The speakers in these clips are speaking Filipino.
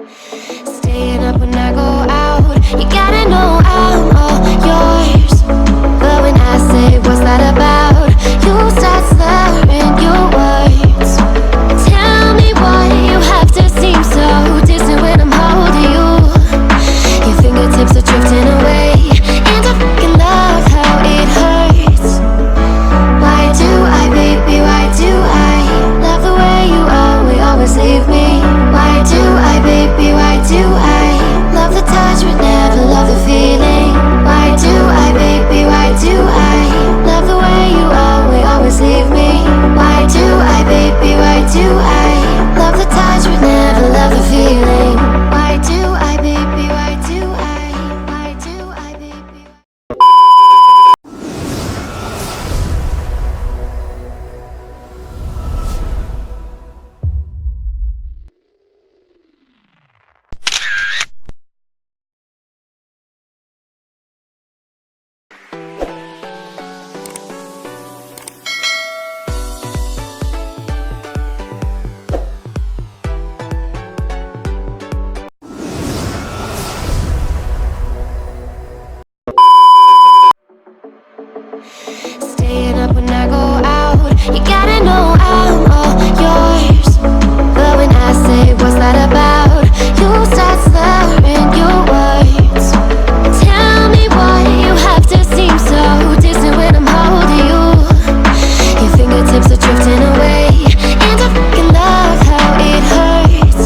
Staying up when I go out, you gotta know I'm all yours. But when I say what's that about, you start slurring your words. Tell me why you have to seem so distant when I'm holding you. Your fingertips are drifting away, and I fucking love how it hurts. Why do I, baby, why do I love the way you always leave me? Why do I, baby, why do I love the touch but never love the feeling? Why do I, baby, why do I love the way you always leave me? Why do I, baby, why do I love the touch but never love the feeling? Why do I, baby, why do I, baby? Staying up when I go out, you gotta know I'm all yours. But when I say what's that about, you start slurring your words. Tell me why you have to seem so distant when I'm holding you. Your fingertips are drifting away, and I fucking love how it hurts.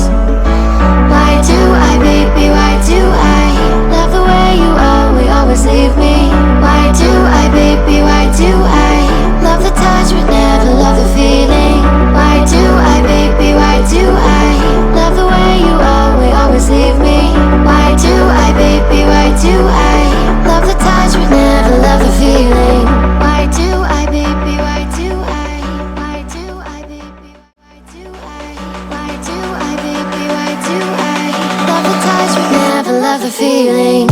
Why do I, baby, why do I love the way you always leave me? Why do I, baby, why do I love the touch but never love the feeling? Why do I, baby, why do I love the way you always leave me? Why do I, baby, why do I love the touch but never love the feeling? Why do I, baby, why do I, baby, why do I, baby, why do I love the touch but never love the feeling?